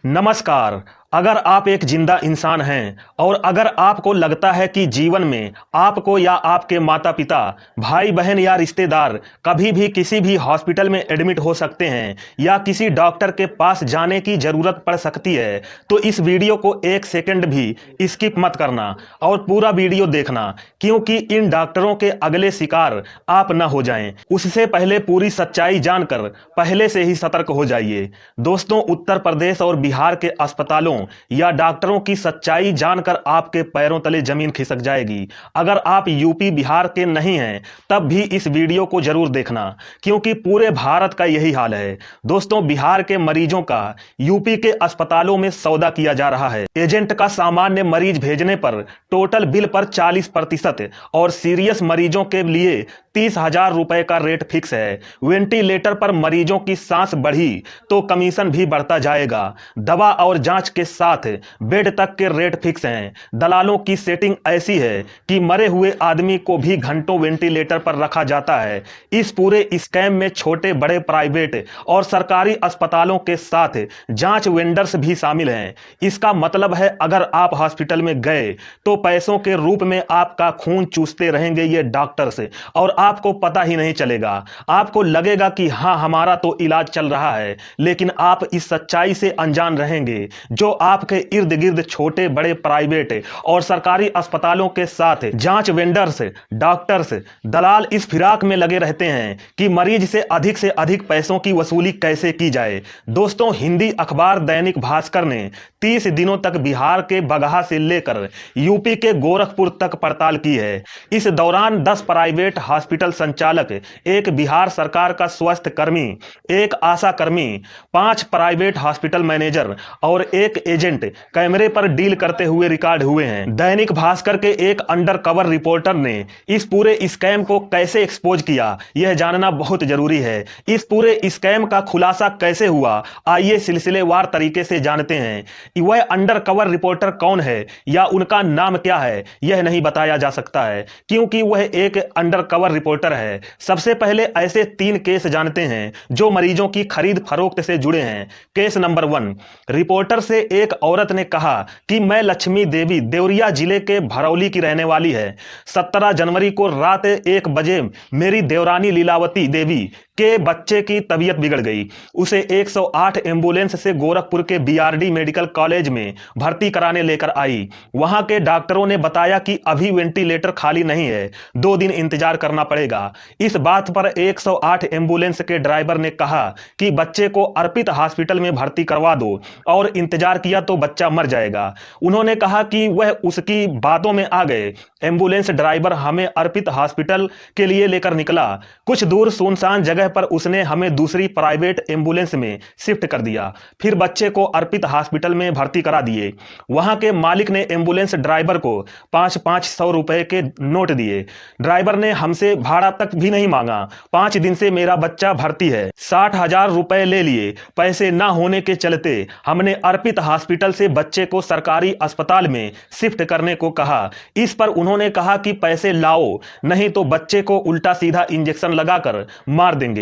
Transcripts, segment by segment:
नमस्कार। अगर आप एक जिंदा इंसान हैं और अगर आपको लगता है कि जीवन में आपको या आपके माता पिता, भाई बहन या रिश्तेदार कभी भी किसी भी हॉस्पिटल में एडमिट हो सकते हैं या किसी डॉक्टर के पास जाने की जरूरत पड़ सकती है, तो इस वीडियो को एक सेकंड भी स्किप मत करना और पूरा वीडियो देखना, क्योंकि इन डॉक्टरों के अगले शिकार आप न हो जाएं। उससे पहले पूरी सच्चाई जानकर पहले से ही सतर्क हो जाइए। दोस्तों, उत्तर प्रदेश और बिहार के अस्पतालों या डॉक्टरों की सच्चाई जानकर आपके पैरों तले जमीन खिसक जाएगी। अगर आप यूपी बिहार के नहीं हैं तब भी इस वीडियो को जरूर देखना, क्योंकि पूरे भारत का यही हाल है। दोस्तों, बिहार के मरीजों का यूपी के अस्पतालों में सौदा किया जा रहा है। एजेंट का सामान्य मरीज भेजने पर टोटल बिल पर 40% और सीरियस मरीजों के लिए 30,000 रुपए का रेट फिक्स है। वेंटिलेटर पर मरीजों की सांस बढ़ी तो कमीशन भी बढ़ता जाएगा। दवा और जांच के साथ बेड तक के रेट फिक्स हैं। दलालों की सेटिंग ऐसी है कि मरे हुए आदमी को भी घंटों वेंटिलेटर पर रखा जाता है। इस पूरे स्कैम में छोटे बड़े प्राइवेट और सरकारी अस्पतालों के साथ जांच वेंडर्स भी शामिल हैं। इसका मतलब है, अगर आप हॉस्पिटल में गए तो पैसों के रूप में आपका खून चूसते रहेंगे ये डॉक्टर्स, और आपको पता ही नहीं चलेगा। आपको लगेगा कि हाँ, हमारा तो इलाज चल रहा है, लेकिन आप इस सच्चाई से अनजान रहेंगे। जो आपके इर्द गिर्द छोटे बड़े प्राइवेट और सरकारी अस्पतालों के साथ जांच वेंडर्स, डॉक्टर्स, दलाल इस फिराक में लगे रहते हैं कि मरीज से अधिक पैसों की वसूली कैसे की जाए। दोस्तों, हिंदी अखबार दैनिक भास्कर ने 30 दिनों तक बिहार के बगहा से लेकर यूपी के गोरखपुर तक पड़ताल की है। इस दौरान 10 प्राइवेट हॉस्पिटल संचालक, एक बिहार सरकार का स्वास्थ्य कर्मी, एक आशा कर्मी, 5 प्राइवेट हॉस्पिटल मैनेजर और एक एजेंट कैमरे पर डील करते हुए रिकॉर्ड हुए हैं। दैनिक भास्कर के एक अंडर कवर रिपोर्टर ने इस पूरे स्कैम को कैसे एक्सपोज किया, यह जानना बहुत जरूरी है। इस पूरे स्कैम का खुलासा कैसे हुआ, आइए सिलसिलेवार तरीके से जानते हैं। वह अंडर कवर रिपोर्टर कौन है या उनका नाम क्या है, यह नहीं बताया जा सकता है, क्योंकि वह एक अंडर कवर रिपोर्टर है। सबसे पहले ऐसे 3 केस जानते हैं जो मरीजों की खरीद फरोख्त से जुड़े हैं। केस नंबर 1, रिपोर्टर से एक औरत ने कहा कि मैं लक्ष्मी देवी देवरिया जिले के भरौली की रहने वाली है। 17 जनवरी को रात 1 बजे मेरी देवरानी लीलावती देवी के बच्चे की तबीयत बिगड़ गई। उसे 108 एम्बुलेंस से गोरखपुर के बीआरडी मेडिकल कॉलेज में भर्ती कराने लेकर आई। वहां के डॉक्टरों ने बताया कि अभी वेंटिलेटर खाली नहीं है, 2 दिन इंतजार करना पड़ेगा। इस बात पर 108 एम्बुलेंस के ड्राइवर ने कहा कि बच्चे को अर्पित हॉस्पिटल में भर्ती करवा दो, और इंतजार किया तो बच्चा मर जाएगा। उन्होंने कहा कि वह उसकी बातों में आ गए। एम्बुलेंस ड्राइवर हमें अर्पित हॉस्पिटल के लिए लेकर निकला। कुछ दूर सुनसान जगह पर उसने हमें दूसरी प्राइवेट एम्बुलेंस में शिफ्ट कर दिया। फिर बच्चे को अर्पित हॉस्पिटल में भर्ती करा दिए। वहां के मालिक ने एम्बुलेंस ड्राइवर को 500 रुपए के नोट दिए। ड्राइवर ने हमसे भाड़ा तक भी नहीं मांगा। 5 दिन से मेरा बच्चा भर्ती है, 60,000 रुपए ले लिए। पैसे ना होने के चलते हमने अर्पित हॉस्पिटल से बच्चे को सरकारी अस्पताल में शिफ्ट करने को कहा। इस पर उन्होंने कहा कि पैसे लाओ, नहीं तो बच्चे को उल्टा सीधा इंजेक्शन लगाकर मार देंगे।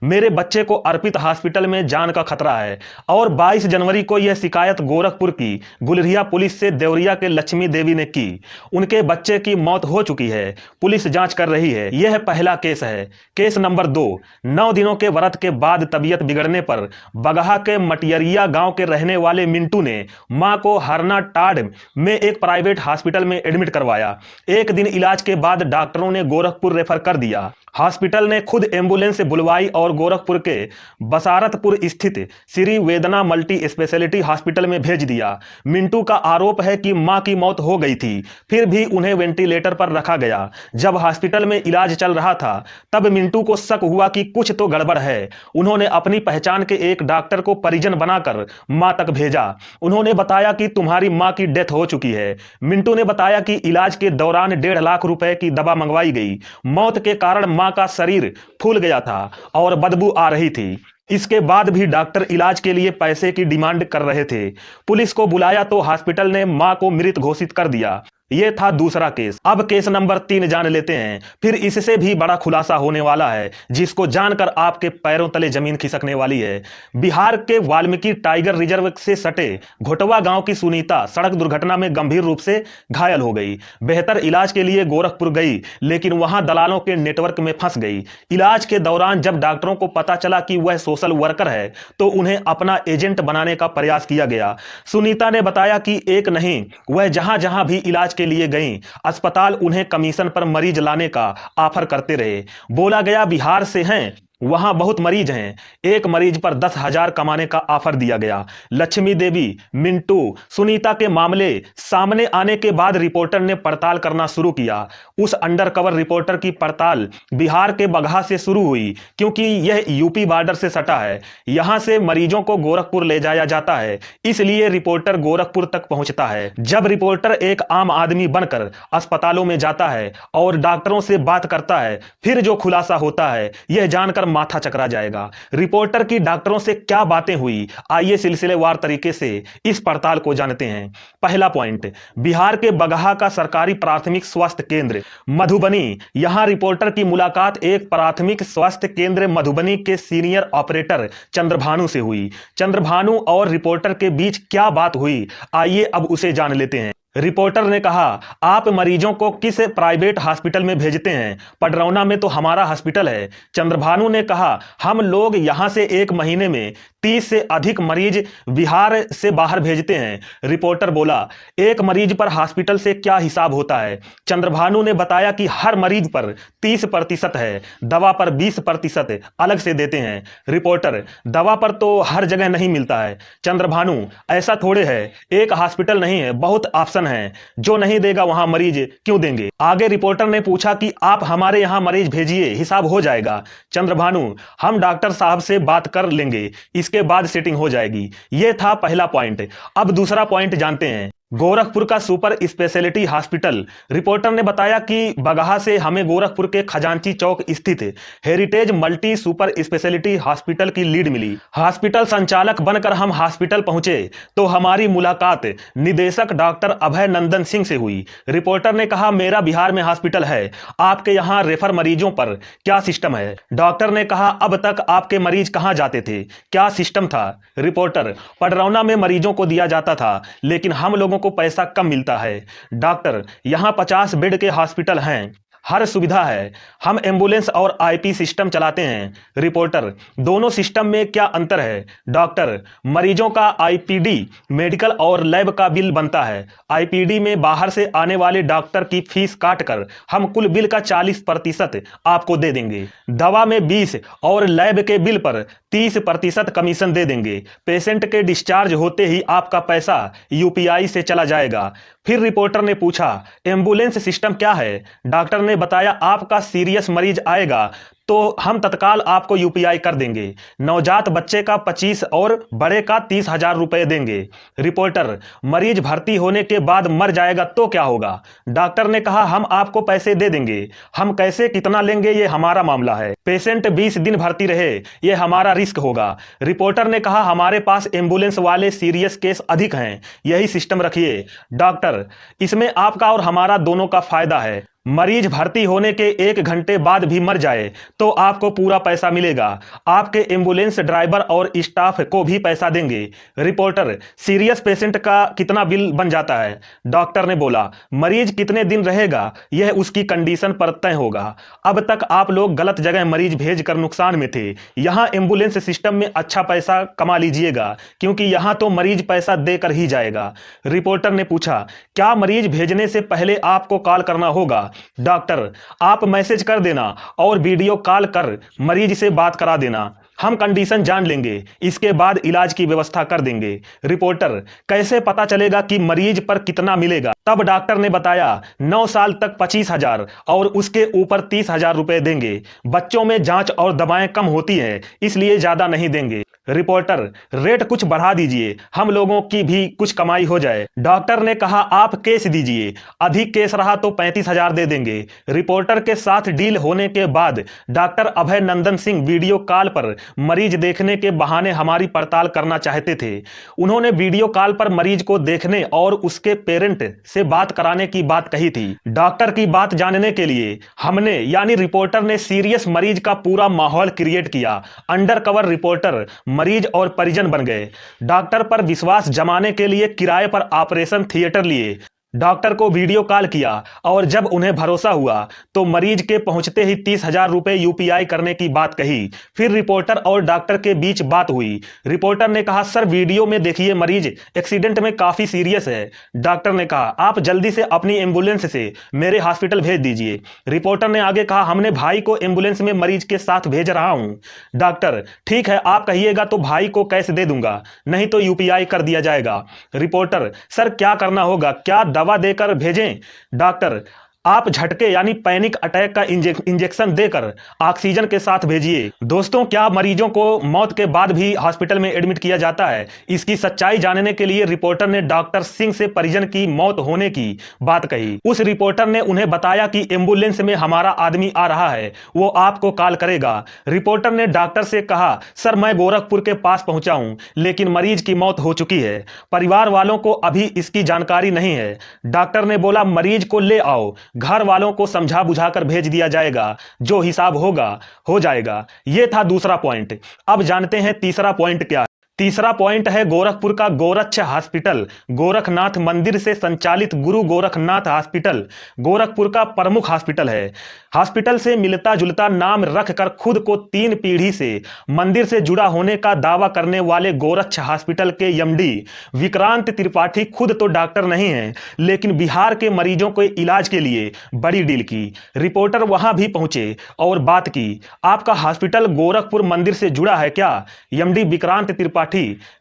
मेरे बच्चे को अर्पित हॉस्पिटल में जान का खतरा है। और 22 जनवरी को यह शिकायत गोरखपुर की गुलरिया पुलिस से देवरिया के लक्ष्मी देवी ने की। उनके बच्चे की मौत हो चुकी है, पुलिस जांच कर रही है। यह पहला केस है। केस नंबर 2, 9 दिनों के व्रत के बाद तबीयत बिगड़ने पर बगहा के मटियरिया गांव के रहने वाले मिंटू ने मां को हरना टाड में एक प्राइवेट हॉस्पिटल में एडमिट करवाया। 1 दिन इलाज के बाद डॉक्टरों ने गोरखपुर रेफर कर दिया। हॉस्पिटल ने खुद एम्बुलेंस बुलवाई और गोरखपुर के बसारतपुर स्थित श्री वेदना मल्टी स्पेशलिटी हॉस्पिटल में भेज दिया। मिंटू का आरोप है कि मां की मौत हो गई थी, फिर भी उन्हें वेंटिलेटर पर रखा गया। जब हॉस्पिटल में इलाज चल रहा था तब मिंटू को शक हुआ कि कुछ तो गड़बड़ है। उन्होंने अपनी पहचान के एक डॉक्टर को परिजन बनाकर मां तक भेजा। उन्होंने बताया कि तुम्हारी मां की डेथ हो चुकी है। मिंटू ने बताया कि इलाज के दौरान 1.5 लाख रुपए की दवा मंगवाई गई। मौत के कारण मां का शरीर फूल गया था और बदबू आ रही थी। इसके बाद भी डॉक्टर इलाज के लिए पैसे की डिमांड कर रहे थे। पुलिस को बुलाया तो हॉस्पिटल ने मां को मृत घोषित कर दिया। ये था दूसरा केस। अब केस नंबर 3 जान लेते हैं, फिर इससे भी बड़ा खुलासा होने वाला है जिसको जानकर आपके पैरों तले जमीन खिसकने वाली है। बिहार के वाल्मीकि टाइगर रिजर्व से सटे घोटवा गांव की सुनीता सड़क दुर्घटना में गंभीर रूप से घायल हो गई। बेहतर इलाज के लिए गोरखपुर गई, लेकिन वहां दलालों के नेटवर्क में फंस गई। इलाज के दौरान जब डॉक्टरों को पता चला कि वह सोशल वर्कर है तो उन्हें अपना एजेंट बनाने का प्रयास किया गया। सुनीता ने बताया कि एक नहीं, वह जहां जहां भी इलाज के लिए गई, अस्पताल उन्हें कमीशन पर मरीज लाने का ऑफर करते रहे। बोला गया बिहार से हैं, वहां बहुत मरीज हैं, एक मरीज पर 10,000 कमाने का ऑफर दिया गया। लक्ष्मी देवी, मिंटू, सुनीता के मामले सामने आने के बाद रिपोर्टर ने पड़ताल करना शुरू किया। उस अंडरकवर रिपोर्टर की पड़ताल बिहार के बगहा से शुरू हुई, क्योंकि यह यूपी बॉर्डर से सटा है। यहां से मरीजों को गोरखपुर ले जाया जाता है, इसलिए रिपोर्टर गोरखपुर तक पहुंचता है। जब रिपोर्टर एक आम आदमी बनकर अस्पतालों में जाता है और डॉक्टरों से बात करता है, फिर जो खुलासा होता है यह जानकर माथा चकरा जाएगा। रिपोर्टर की डॉक्टरों से क्या बातें हुई, आइए सिलसिलेवार तरीके से इस पड़ताल को जानते हैं। पहला पॉइंट, बिहार के बगहा का सरकारी प्राथमिक स्वास्थ्य केंद्र मधुबनी। यहां रिपोर्टर की मुलाकात एक प्राथमिक स्वास्थ्य केंद्र मधुबनी के सीनियर ऑपरेटर चंद्रभानु से हुई। चंद्रभानु और रिपोर्टर के बीच क्या बात हुई, आइए अब उसे जान लेते हैं। रिपोर्टर ने कहा, आप मरीजों को किस प्राइवेट हॉस्पिटल में भेजते हैं? पडरौना में तो हमारा हॉस्पिटल है। चंद्रभानु ने कहा, हम लोग यहां से एक महीने में 30 से अधिक मरीज बिहार से बाहर भेजते हैं। रिपोर्टर बोला, एक मरीज पर हॉस्पिटल से क्या हिसाब होता है? चंद्रभानु ने बताया कि हर मरीज पर 30% है, दवा पर 20% अलग से देते हैं। रिपोर्टर, दवा पर तो हर जगह नहीं मिलता है। चंद्रभानु, ऐसा थोड़े है, एक हॉस्पिटल नहीं है, बहुत ऑप्शन है, जो नहीं देगा वहां मरीज क्यों देंगे? आगे रिपोर्टर ने पूछा कि आप हमारे यहां मरीज भेजिए, हिसाब हो जाएगा। चंद्रभानु, हम डॉक्टर साहब से बात कर लेंगे, इसके बाद सेटिंग हो जाएगी। यह था पहला पॉइंट। अब दूसरा पॉइंट जानते हैं। गोरखपुर का सुपर स्पेशलिटी हॉस्पिटल। रिपोर्टर ने बताया कि बगहा से हमें गोरखपुर के खजांची चौक स्थित heritage multi super speciality hospital की लीड मिली। हॉस्पिटल संचालक बनकर हम हॉस्पिटल पहुंचे तो हमारी मुलाकात निदेशक डॉक्टर अभय नंदन सिंह से हुई। रिपोर्टर ने कहा, मेरा बिहार में हॉस्पिटल है, आपके यहां रेफर मरीजों पर क्या सिस्टम है? डॉक्टर ने कहा, अब तक आपके मरीज कहां जाते थे, क्या सिस्टम था? रिपोर्टर, पडरौना में मरीजों को दिया जाता था, लेकिन हम लोगों को पैसा कम मिलता है। डॉक्टर, यहां 50 बेड के हॉस्पिटल हैं, हर सुविधा है, हम एम्बुलेंस और आईपी सिस्टम चलाते हैं। रिपोर्टर, दोनों सिस्टम में क्या अंतर है? डॉक्टर, मरीजों का आईपीडी मेडिकल और लैब का बिल बनता है। आईपीडी में बाहर से आने वाले डॉक्टर की फीस काटकर हम कुल बिल का 40% आपको दे देंगे। दवा में 20 और लैब के बिल पर 30% कमीशन दे देंगे। पेशेंट के डिस्चार्ज होते ही आपका पैसा यूपीआई से चला जाएगा। फिर रिपोर्टर ने पूछा, एम्बुलेंस सिस्टम क्या है? डॉक्टर ने बताया, आपका सीरियस मरीज आएगा तो हम तत्काल आपको यूपीआई कर देंगे। नवजात बच्चे का 25 और बड़े का 30,000 रुपए देंगे। रिपोर्टर, मरीज भर्ती होने के बाद मर जाएगा तो क्या होगा? डॉक्टर ने कहा, हम आपको पैसे दे देंगे, हम कैसे कितना लेंगे ये हमारा मामला है। पेशेंट 20 दिन भर्ती रहे ये हमारा रिस्क होगा। रिपोर्टर ने कहा, हमारे पास एम्बुलेंस वाले सीरियस केस अधिक हैं, यही सिस्टम रखिए। डॉक्टर, इसमें आपका और हमारा दोनों का फायदा है। मरीज भर्ती होने के 1 घंटे बाद भी मर जाए तो आपको पूरा पैसा मिलेगा। आपके एम्बुलेंस ड्राइवर और स्टाफ को भी पैसा देंगे। रिपोर्टर, सीरियस पेशेंट का कितना बिल बन जाता है? डॉक्टर ने बोला, मरीज कितने दिन रहेगा यह उसकी कंडीशन पर तय होगा। अब तक आप लोग गलत जगह मरीज भेजकर नुकसान में थे, यहां एम्बुलेंस सिस्टम में अच्छा पैसा कमा लीजिएगा, क्योंकि यहां तो मरीज पैसा देकर ही जाएगा। रिपोर्टर ने पूछा, क्या मरीज भेजने से पहले आपको कॉल करना होगा? डॉक्टर, आप मैसेज कर देना और वीडियो कॉल कर मरीज से बात करा देना, हम कंडीशन जान लेंगे, इसके बाद इलाज की व्यवस्था कर देंगे। रिपोर्टर, कैसे पता चलेगा कि मरीज पर कितना मिलेगा? तब डॉक्टर ने बताया, 9 साल तक 25,000 और उसके ऊपर 30,000 रुपए देंगे। बच्चों में जांच और दवाएं कम होती हैं, इसलिए ज्यादा नहीं देंगे। रिपोर्टर, रेट कुछ बढ़ा दीजिए, हम लोगों की भी कुछ कमाई हो जाए। डॉक्टर ने कहा, आप केस दीजिए, अधिक केस रहा तो 35,000 दे देंगे। रिपोर्टर के साथ डील होने के बाद डॉक्टर अभय नंदन सिंह वीडियो कॉल पर मरीज देखने के बहाने हमारी पड़ताल करना चाहते थे। उन्होंने वीडियो कॉल पर मरीज को देखने और उसके पेरेंट से बात कराने की बात कही थी। डॉक्टर की बात जानने के लिए हमने यानी रिपोर्टर ने सीरियस मरीज का पूरा माहौल क्रिएट किया। अंडरकवर रिपोर्टर मरीज और परिजन बन गए। डॉक्टर पर विश्वास जमाने के लिए किराए पर ऑपरेशन थिएटर लिए। डॉक्टर को वीडियो कॉल किया और जब उन्हें भरोसा हुआ तो मरीज के पहुंचते ही 30,000 रुपए यूपीआई करने की बात कही। फिर रिपोर्टर और डॉक्टर के बीच बात हुई। रिपोर्टर ने कहा, सर वीडियो में देखिए मरीज एक्सीडेंट में काफी सीरियस है। डॉक्टर ने कहा, आप जल्दी से अपनी एम्बुलेंस से मेरे हॉस्पिटल भेज दीजिए। रिपोर्टर ने आगे कहा, हमने भाई को एम्बुलेंस में मरीज के साथ भेज रहा हूं। डॉक्टर, ठीक है, आप कहिएगा तो भाई को कैश दे दूंगा, नहीं तो यूपीआई कर दिया जाएगा। रिपोर्टर, सर क्या करना होगा, क्या दवा देकर भेजें? डॉक्टर, आप झटके यानी पैनिक अटैक का इंजेक्शन देकर ऑक्सीजन के साथ भेजिए। दोस्तों, क्या मरीजों को मौत के बाद भी हॉस्पिटल में एडमिट किया जाता है? इसकी सच्चाई जानने के लिए रिपोर्टर ने डॉक्टर सिंह से परिजन की मौत होने की बात कही। उस रिपोर्टर ने उन्हें बताया कि एम्बुलेंस में हमारा आदमी आ रहा है, वो आपको कॉल करेगा। रिपोर्टर ने डॉक्टर से कहा, सर मैं गोरखपुर के पास पहुंचा हूं, लेकिन मरीज की मौत हो चुकी है। परिवार वालों को अभी इसकी जानकारी नहीं है। डॉक्टर ने बोला, मरीज को ले आओ, घर वालों को समझा बुझाकर भेज दिया जाएगा, जो हिसाब होगा हो जाएगा। यह था दूसरा पॉइंट। अब जानते हैं तीसरा पॉइंट क्या है। तीसरा पॉइंट है गोरखपुर का गोरक्ष हॉस्पिटल। गोरखनाथ मंदिर से संचालित गुरु गोरखनाथ हॉस्पिटल गोरखपुर का प्रमुख हॉस्पिटल है। हॉस्पिटल से मिलता जुलता नाम रखकर खुद को 3 पीढ़ी से मंदिर से जुड़ा होने का दावा करने वाले गोरक्ष हॉस्पिटल के एमडी विक्रांत त्रिपाठी खुद तो डॉक्टर नहीं है, लेकिन बिहार के मरीजों के इलाज के लिए बड़ी डील की। रिपोर्टर वहां भी पहुंचे और बात की, आपका हॉस्पिटल गोरखपुर मंदिर से जुड़ा है क्या? एमडी विक्रांत त्रिपाठी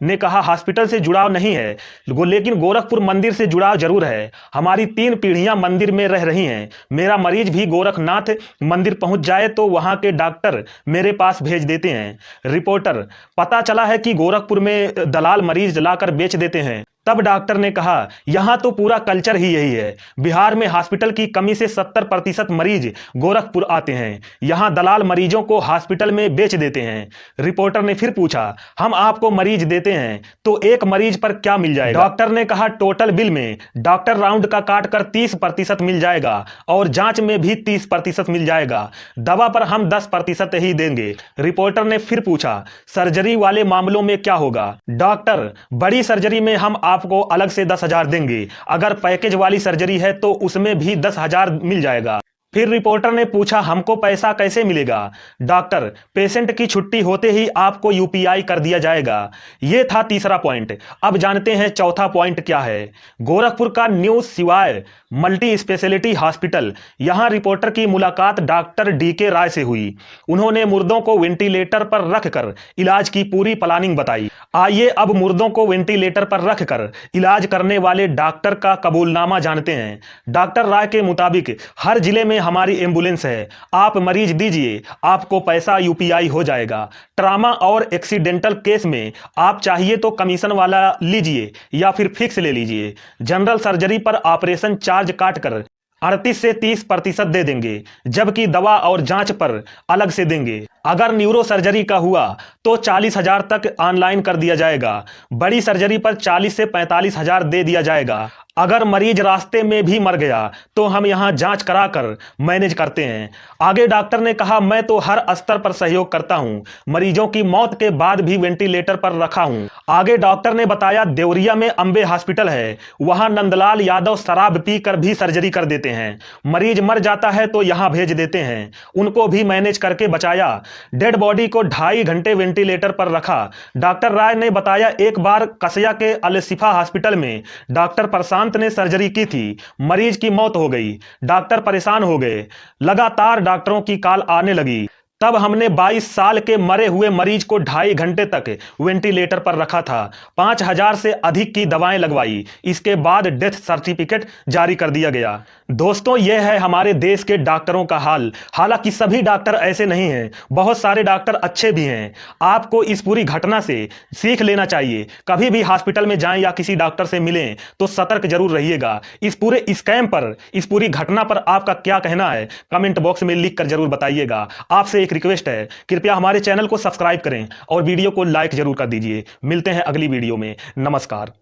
ने कहा, हॉस्पिटल से जुड़ाव नहीं है, लेकिन गोरखपुर मंदिर से जुड़ाव जरूर है। हमारी 3 पीढ़ियां मंदिर में रह रही हैं। मेरा मरीज भी गोरखनाथ मंदिर पहुंच जाए तो वहां के डॉक्टर मेरे पास भेज देते हैं। रिपोर्टर, पता चला है कि गोरखपुर में दलाल मरीज लाकर बेच देते हैं। तब डॉक्टर ने कहा, यहां तो पूरा कल्चर ही यही है। बिहार में हॉस्पिटल की कमी से 70% मरीज गोरखपुर आते हैं। यहां दलाल मरीजों को हॉस्पिटल में बेच देते हैं। रिपोर्टर ने फिर पूछा, हम आपको मरीज देते हैं तो एक मरीज पर क्या मिल जाएगा? डॉक्टर ने कहा, टोटल बिल में डॉक्टर राउंड का काटकर 30% मिल जाएगा और जांच में भी 30% मिल जाएगा। दवा पर हम 10% ही देंगे। रिपोर्टर ने फिर पूछा, सर्जरी वाले मामलों में क्या होगा? डॉक्टर, बड़ी सर्जरी में हम आपको अलग से 10,000 देंगे। अगर पैकेज वाली सर्जरी है तो उसमें भी 10,000 मिल जाएगा। फिर रिपोर्टर ने पूछा, हमको पैसा कैसे मिलेगा? डॉक्टर, पेशेंट की छुट्टी होते ही आपको यूपीआई कर दिया जाएगा। यह था तीसरा पॉइंट। अब जानते हैं चौथा पॉइंट क्या है। गोरखपुर का न्यू शिवाय मल्टी स्पेशलिटी हॉस्पिटल। यहां रिपोर्टर की मुलाकात डॉक्टर डीके राय से हुई। उन्होंने मुर्दों को वेंटिलेटर पर रखकर इलाज की पूरी प्लानिंग बताई। आइए अब मुर्दों को वेंटिलेटर पर रखकर इलाज करने वाले डॉक्टर का कबूलनामा जानते हैं। डॉक्टर राय के मुताबिक हर जिले में हमारी एम्बुलेंस है, आप मरीज दीजिए, आपको पैसा यूपीआई हो जाएगा। ट्रामा और एक्सीडेंटल केस में आप चाहिए तो कमीशन वाला लीजिए या फिर फिक्स ले लीजिए। जनरल सर्जरी पर ऑपरेशन चार्ज काटकर 38 से 30% दे देंगे, जबकि दवा और जांच पर अलग से देंगे। अगर न्यूरो सर्जरी का हुआ तो 40,000 तक ऑनलाइन कर दिया जाएगा। बड़ी सर्जरी पर 40 से 45,000 दे दिया जाएगा। अगर मरीज रास्ते में भी मर गया तो हम यहां जांच कराकर मैनेज करते हैं। आगे डॉक्टर ने कहा, मैं तो हर स्तर पर सहयोग करता हूं, मरीजों की मौत के बाद भी वेंटिलेटर पर रखा हूं। आगे डॉक्टर ने बताया, देवरिया में अंबे हॉस्पिटल है, वहां नंदलाल यादव शराब पीकर भी सर्जरी कर देते हैं। मरीज मर जाता है तो यहां भेज देते हैं, उनको भी मैनेज करके बचाया। डेड बॉडी को 2.5 घंटे वेंटिलेटर पर रखा। डॉक्टर राय ने बताया, एक बार कसया के अलशिफा हॉस्पिटल में डॉक्टर प्रशांत ने सर्जरी की थी, मरीज की मौत हो गई। डॉक्टर परेशान हो गए, लगातार डॉक्टरों की कॉल आने लगी। तब हमने 22 साल के मरे हुए मरीज को 2.5 घंटे तक वेंटिलेटर पर रखा था। 5,000 से अधिक की दवाएं लगवाई। इसके बाद डेथ सर्टिफिकेट जारी कर दिया गया। दोस्तों, यह है हमारे देश के डॉक्टरों का हाल। हालांकि सभी डॉक्टर ऐसे नहीं हैं, बहुत सारे डॉक्टर अच्छे भी हैं। आपको इस पूरी घटना से सीख लेना चाहिए। कभी भी हॉस्पिटल में जाएं या किसी डॉक्टर से मिलें तो सतर्क जरूर रहिएगा। इस पूरे स्कैम पर, इस पूरी घटना पर आपका क्या कहना है, कमेंट बॉक्स में लिख कर जरूर बताइएगा। आपसे रिक्वेस्ट है, कृपया हमारे चैनल को सब्सक्राइब करें और वीडियो को लाइक जरूर कर दीजिए। मिलते हैं अगली वीडियो में। नमस्कार।